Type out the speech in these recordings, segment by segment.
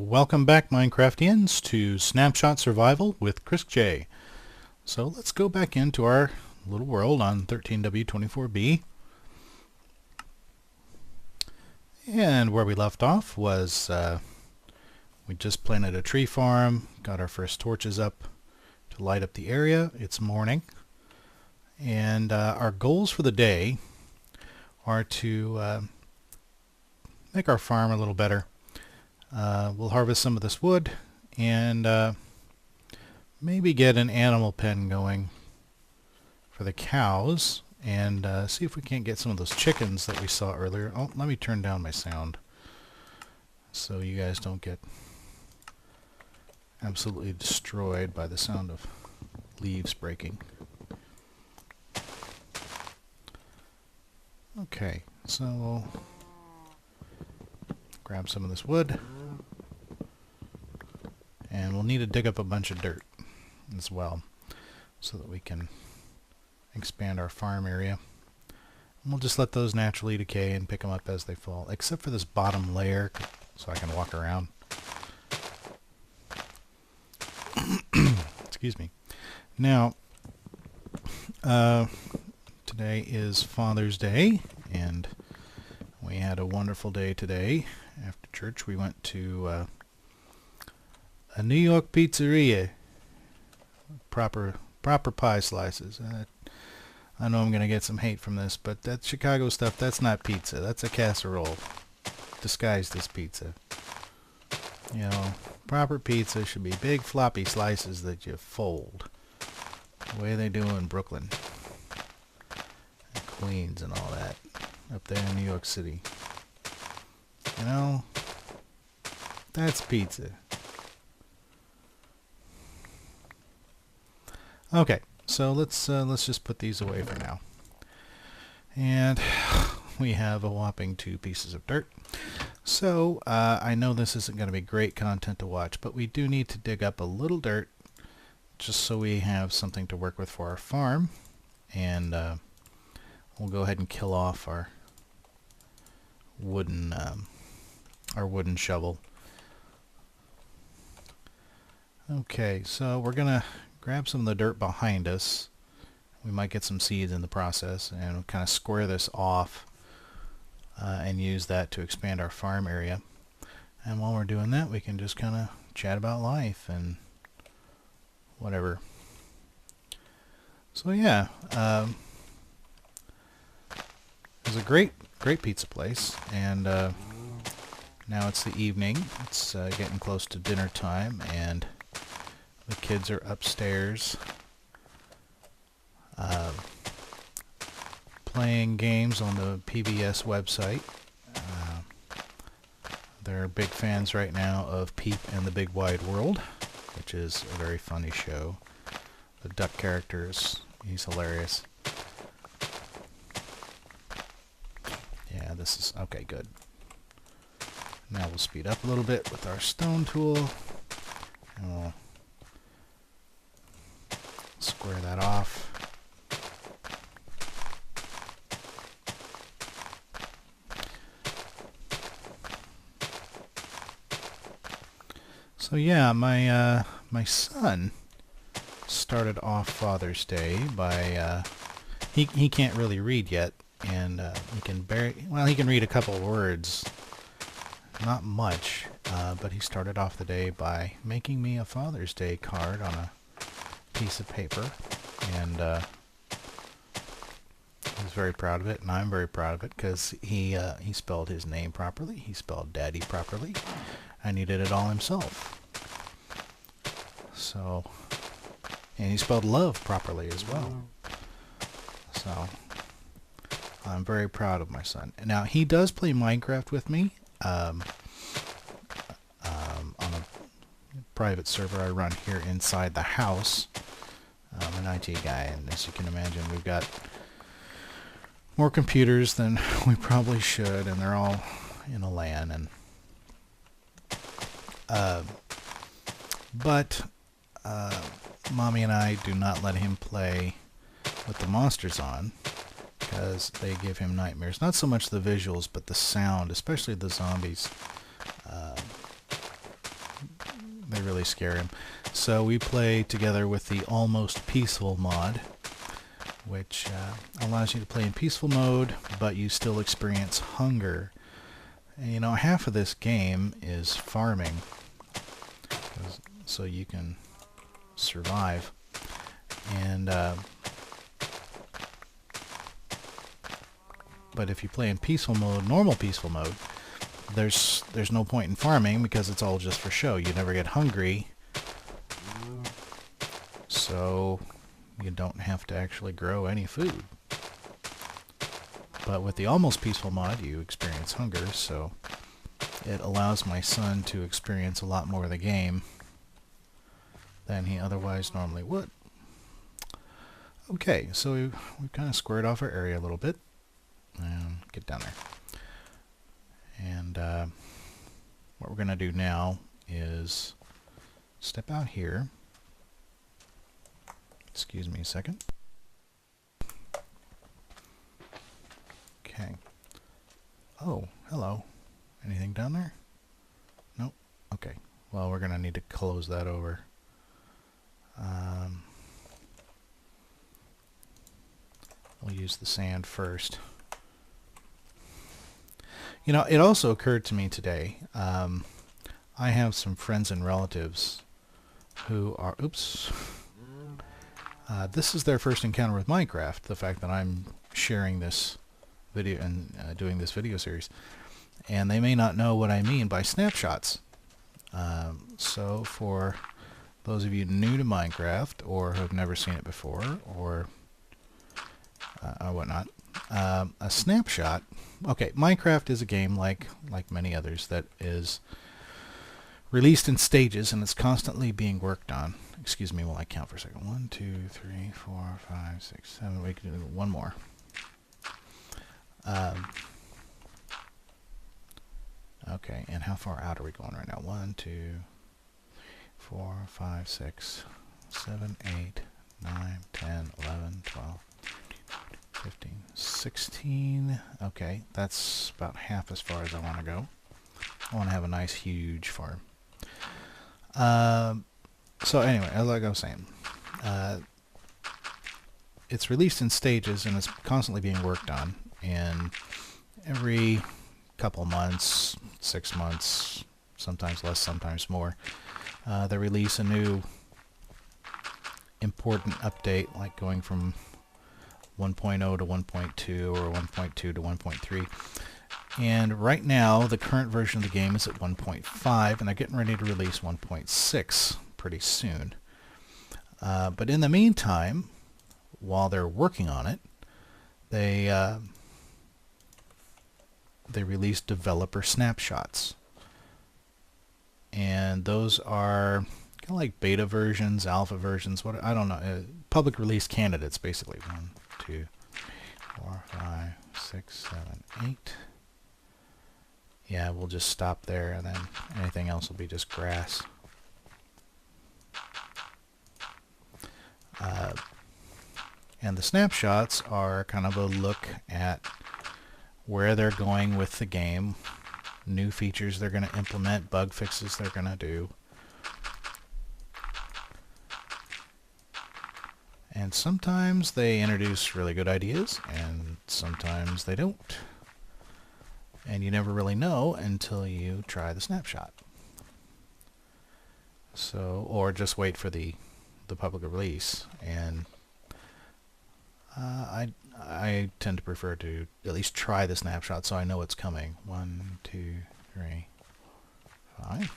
Welcome back, Minecraftians, to Snapshot Survival with Kriscj. So let's go back into our little world on 13W24B. And where we left off was we just planted a tree farm, got our first torches up to light up the area. It's morning. And our goals for the day are to make our farm a little better. We'll harvest some of this wood and maybe get an animal pen going for the cows and see if we can't get some of those chickens that we saw earlier. Oh, let me turn down my sound so you guys don't get absolutely destroyed by the sound of leaves breaking. Okay, so we'll grab some of this wood. And we'll need to dig up a bunch of dirt as well so that we can expand our farm area. And we'll just let those naturally decay and pick them up as they fall, except for this bottom layer so I can walk around. Excuse me. Now, today is Father's Day, and we had a wonderful day today. After church, we went to a New York pizzeria. Proper pie slices. I know I'm going to get some hate from this, but that Chicago stuff, that's not pizza. That's a casserole disguised as pizza. You know, proper pizza should be big floppy slices that you fold. The way they do in Brooklyn. And Queens and all that. Up there in New York City. You know, that's pizza. Okay, so let's just put these away for now. And we have a whopping 2 pieces of dirt. So I know this isn't going to be great content to watch, but we do need to dig up a little dirt just so we have something to work with for our farm. And we'll go ahead and kill off our wooden shovel. Okay, so we're gonna grab some of the dirt behind us. We might get some seeds in the process, and we'll kind of square this off and use that to expand our farm area. And while we're doing that, we can just kind of chat about life and whatever. So yeah, it's a great pizza place, and now it's the evening. It's getting close to dinner time, and the kids are upstairs playing games on the PBS website. They're big fans right now of Peep and the Big Wide World, which is a very funny show. The duck characters, he's hilarious. Yeah, this is okay, good. Now we'll speed up a little bit with our stone tool, and we'll square that off. So yeah, my son started off Father's Day by he can't really read yet, and he can read a couple of words, not much, but he started off the day by making me a Father's Day card on a piece of paper, and he's very proud of it, and I'm very proud of it, because he spelled his name properly, he spelled Daddy properly, and he did it all himself. So, and he spelled love properly as well. So, I'm very proud of my son. Now, he does play Minecraft with me on a private server I run here inside the house. I'm an IT guy, and as you can imagine, we've got more computers than we probably should, and they're all in a LAN. And but Mommy and I do not let him play with the monsters on, because they give him nightmares. Not so much the visuals, but the sound, especially the zombies. really scare him. So we play together with the Almost Peaceful mod, which allows you to play in peaceful mode, but you still experience hunger. And, you know, half of this game is farming, so you can survive. And but if you play in peaceful mode, normal peaceful mode, there's no point in farming because it's all just for show. You never get hungry, so you don't have to actually grow any food. But with the Almost Peaceful mod, you experience hunger, so it allows my son to experience a lot more of the game than he otherwise normally would. Okay, so we've kind of squared off our area a little bit. And get down there. And what we're going to do now is step out here. Excuse me a second. Okay. Oh, hello. Anything down there? Nope. Okay. Well, we're going to need to close that over. We'll use the sand first. You know, it also occurred to me today, I have some friends and relatives who are, oops, this is their first encounter with Minecraft, the fact that I'm sharing this video and doing this video series, and they may not know what I mean by snapshots. So for those of you new to Minecraft or who have never seen it before or whatnot, a snapshot. Okay, Minecraft is a game like many others that is released in stages and it's constantly being worked on. Excuse me while I count for a second. 1, 2, 3, 4, 5, 6, 7. We can do one more. Okay, and how far out are we going right now? 1, 2, 4, 5, 6, 7, 8, 9, 10, 11, 12. 15, 16. Okay, that's about half as far as I want to go. I want to have a nice huge farm. So anyway, like I was saying, it's released in stages and it's constantly being worked on, and every couple months, 6 months, sometimes less, sometimes more, they release a new important update, like going from 1.0 to 1.2 or 1.2 to 1.3. And right now, the current version of the game is at 1.5, and they're getting ready to release 1.6 pretty soon. But in the meantime, while they're working on it, they release developer snapshots. And those are kind of like beta versions, alpha versions, what I don't know, public release candidates, basically. 1, 2, 4, 5, 6, 7, 8. Yeah, we'll just stop there, and then anything else will be just grass. And the snapshots are kind of a look at where they're going with the game, new features they're going to implement, bug fixes they're going to do. And sometimes they introduce really good ideas, and sometimes they don't. And you never really know until you try the snapshot. So, or just wait for the public release. And I tend to prefer to at least try the snapshot so I know it's coming. 1, 2, 3, 5.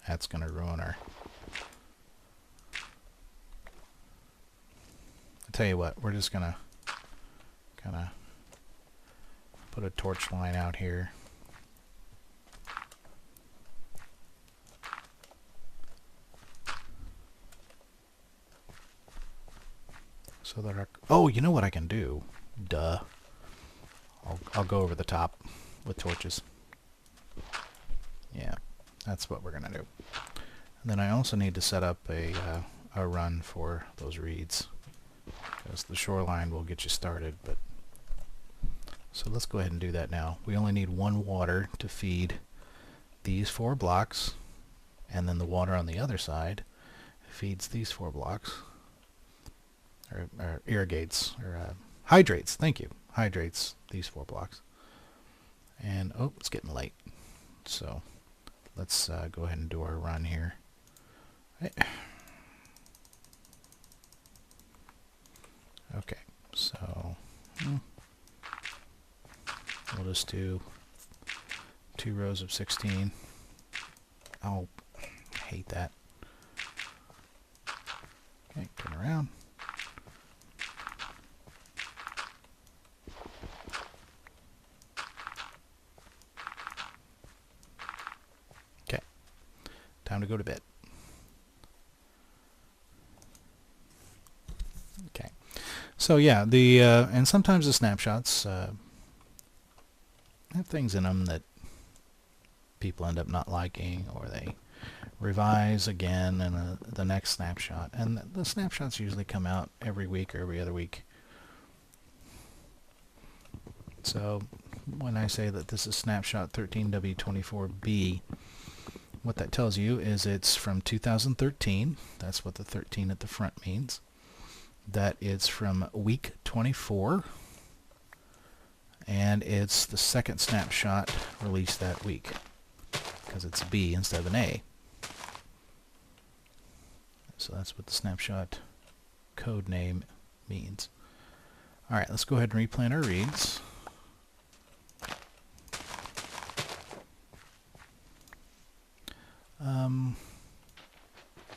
That's going to ruin our... I'll tell you what, we're just going to kind of put a torch line out here. So that our... Oh, you know what I can do? Duh. I'll go over the top with torches. Yeah, that's what we're going to do. And then I also need to set up a run for those reeds, because the shoreline will get you started. But so let's go ahead and do that now. We only need 1 water to feed these 4 blocks, and then the water on the other side feeds these 4 blocks, or irrigates, or hydrates, thank you, hydrates these 4 blocks. And, oh, it's getting late. So, let's go ahead and do our run here. Okay, so we'll just do 2 rows of 16. Oh, I hate that. Okay, turn around. Okay, time to go to bed. Okay, so yeah, and sometimes the snapshots have things in them that people end up not liking, or they revise again in the next snapshot. And the snapshots usually come out every week or every other week. So when I say that this is snapshot 13W24B, what that tells you is it's from 2013. That's what the 13 at the front means. That it's from week 24. And it's the second snapshot released that week, because it's B instead of an A. So that's what the snapshot code name means. Alright, let's go ahead and replan our reads.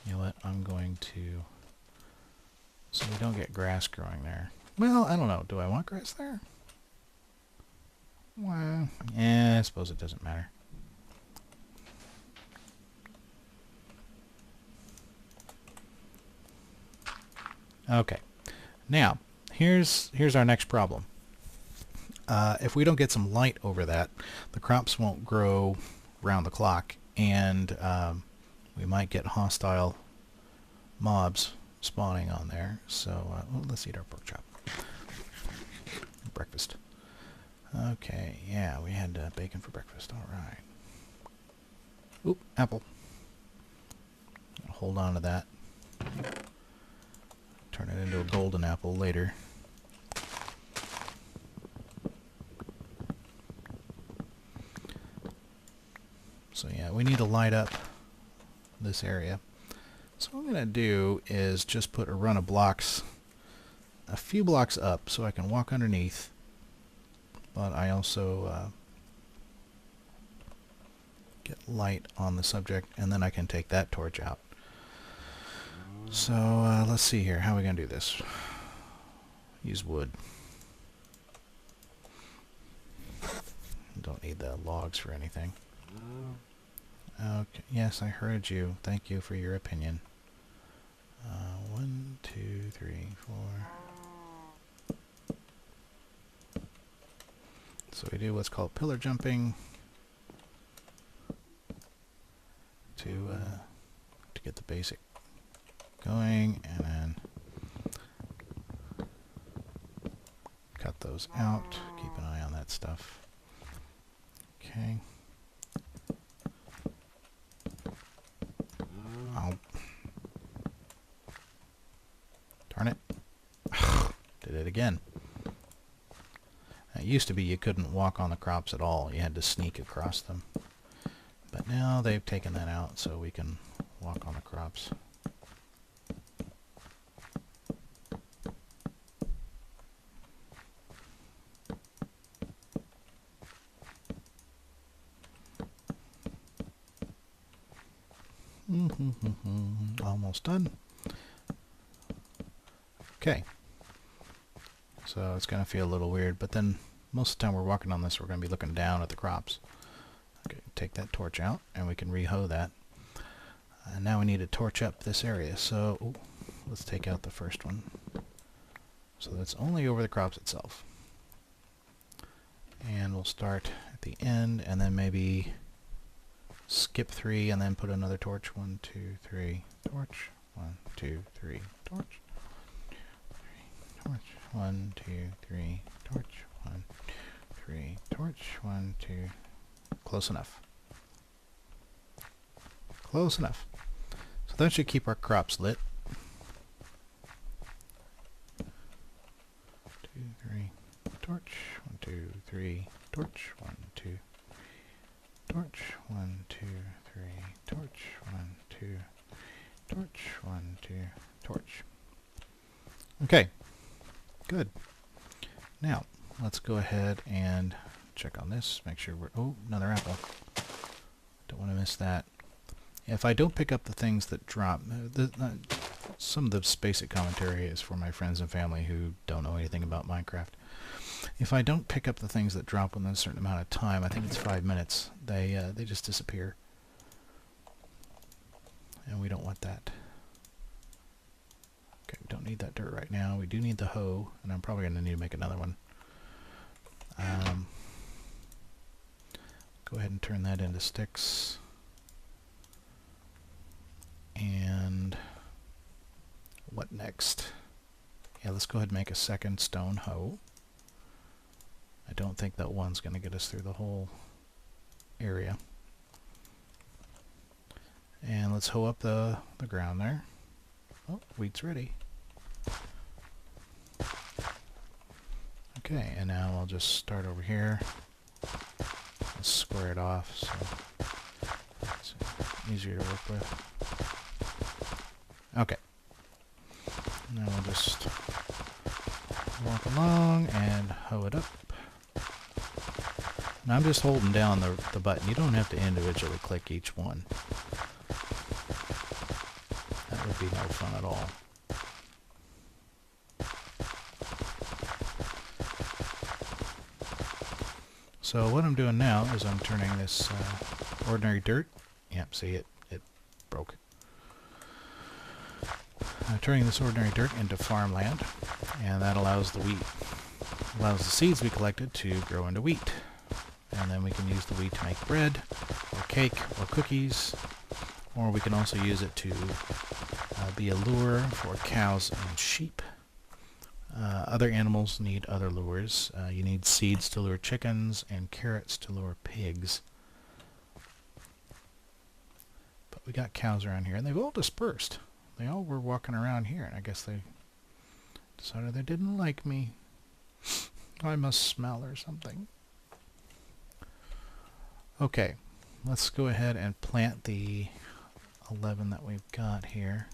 You know what, I'm going to, so we don't get grass growing there. Well, I don't know, do I want grass there? Well, I suppose it doesn't matter. Okay, now here's our next problem. If we don't get some light over that, the crops won't grow round the clock, and we might get hostile mobs spawning on there. So well, let's eat our pork chop. Breakfast. Okay, yeah, we had bacon for breakfast. All right. Oop, apple. Hold on to that. Turn it into a golden apple later. So yeah, we need to light up this area. So what I'm going to do is just put a run of blocks, a few blocks up, so I can walk underneath. But I also get light on the subject, and then I can take that torch out. So let's see here. How are we going to do this? Use wood. Don't need the logs for anything. Okay. Yes, I heard you. Thank you for your opinion. 1, 2, 3, 4. So we do what's called pillar jumping to get the basic going, and then cut those out. Keep an eye on that stuff. Okay. Oh. Darn it. Did it again. It used to be you couldn't walk on the crops at all. You had to sneak across them. But now they've taken that out, so we can walk on the crops. Almost done. Okay. So it's going to feel a little weird, but then most of the time we're walking on this, we're going to be looking down at the crops. Okay, take that torch out, and we can re-hoe that. And now we need to torch up this area. So let's take out the first one. So that's only over the crops itself. And we'll start at the end, and then maybe skip 3, and then put another torch. 1, 2, 3, torch. 1, 2, 3, torch. Torch. 1, 2, 3, torch. 1, 3, torch. 1, 2. Close enough. Close enough. So that should keep our crops lit. 2, 3, torch. 1, 2, 3, torch. 1, 2, torch. 1, 2, 3, torch. 1, 2, torch. 1, 2, torch. Okay, good. Now, let's go ahead and check on this. Make sure we're... Oh, another apple. Don't want to miss that. If I don't pick up the things that drop... some of this basic commentary is for my friends and family who don't know anything about Minecraft. If I don't pick up the things that drop within a certain amount of time, I think it's 5 minutes, they just disappear. And we don't want that. Okay, we don't need that dirt right now. We do need the hoe, and I'm probably going to need to make another one. Go ahead and turn that into sticks. And what next? Yeah, let's go ahead and make a second stone hoe. I don't think that one's going to get us through the whole area. And let's hoe up the ground there. Oh, wheat's ready. Okay, and now I'll just start over here. Let's square it off so it's easier to work with. Okay. Now we'll just walk along and hoe it up. Now I'm just holding down the button. You don't have to individually click each one. That would be no fun at all. So what I'm doing now is I'm turning this ordinary dirt. Yep, see it broke. I'm turning this ordinary dirt into farmland, and that allows the seeds we collected to grow into wheat. And then we can use the wheat to make bread, or cake, or cookies, or we can also use it to be a lure for cows and sheep. Other animals need other lures. You need seeds to lure chickens and carrots to lure pigs. But we got cows around here, and they've all dispersed. They all were walking around here, and I guess they decided they didn't like me. I must smell or something. Okay, let's go ahead and plant the 11 that we've got here.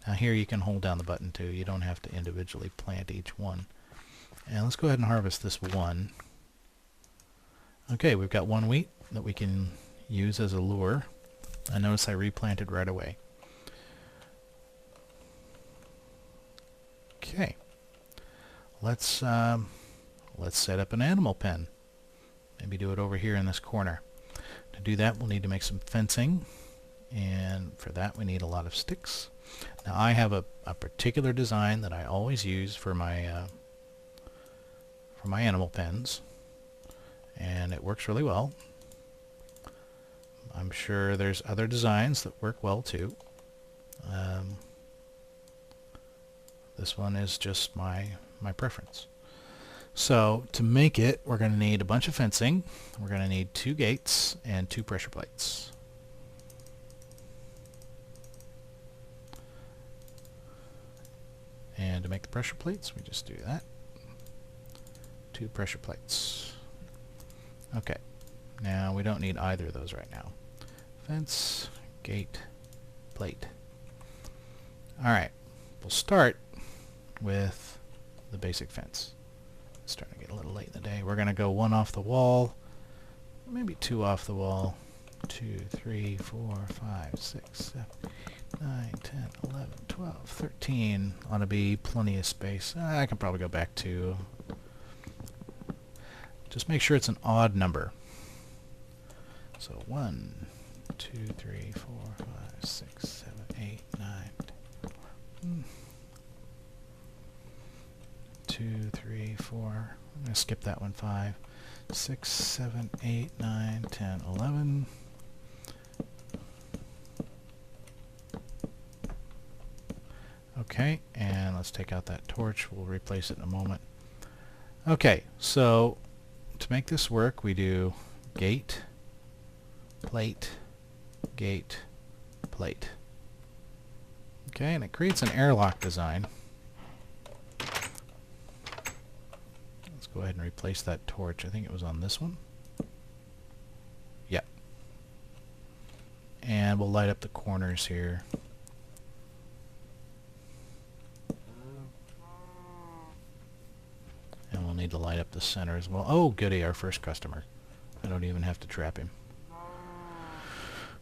Now here you can hold down the button too. You don't have to individually plant each one. And let's go ahead and harvest this one. Okay, we've got one wheat that we can use as a lure. I notice I replanted right away. Okay, let's set up an animal pen. Maybe do it over here in this corner. To do that, we'll need to make some fencing, and for that we need a lot of sticks. Now I have a particular design that I always use for my animal pens, and it works really well. I'm sure there's other designs that work well too. This one is just my preference. So to make it, we're going to need a bunch of fencing. We're going to need 2 gates and 2 pressure plates. And to make the pressure plates, we just do that. 2 pressure plates. Okay. Now we don't need either of those right now. Fence, gate, plate. Alright. We'll start with the basic fence. It's starting to get a little late in the day. We're going to go 1 off the wall, maybe 2 off the wall. 2, 3, 4, 5, 6, 7, 9, 10, 11, 12, 13. Ought to be plenty of space. I can probably go back to... Just make sure it's an odd number. So 1, 2, 3, 4, 5, 6, 7, 8, 9, 10. 2, 3, 4. I'm going to skip that one. 5, 6, 7, 8, 9, 10, 11. Okay, and let's take out that torch. We'll replace it in a moment. Okay, so to make this work, we do gate, plate, gate, plate. Okay, and it creates an airlock design. Let's go ahead and replace that torch. I think it was on this one. Yep. And we'll light up the corners here. And we'll need to light up the center as well. Oh, goody, our first customer. I don't even have to trap him.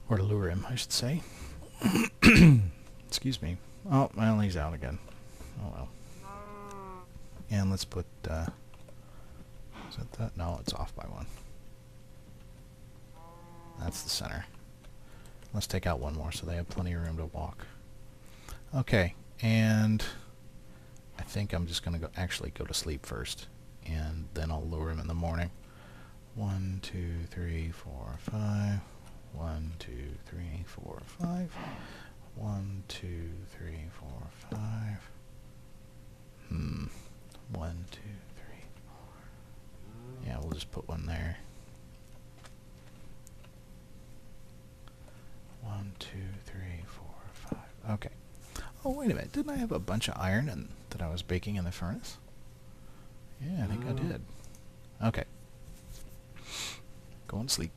Or to lure him, I should say. Excuse me. Oh, well, he's out again. Oh, well. And let's put, is that that? No, it's off by one. That's the center. Let's take out one more so they have plenty of room to walk. Okay, and I think I'm just going to actually go to sleep first, and then I'll lure him in the morning. 1, 2, 3, 4, 5. 1, 2, 3, 4, 5. 1, 2, 3, 4, 5. 1, 2, 3, 4. Yeah, we'll just put one there. 1, 2, 3, 4, 5. Okay. Oh, wait a minute. Didn't I have a bunch of iron that I was baking in the furnace? Yeah, I think I did. Okay. Go and sleep.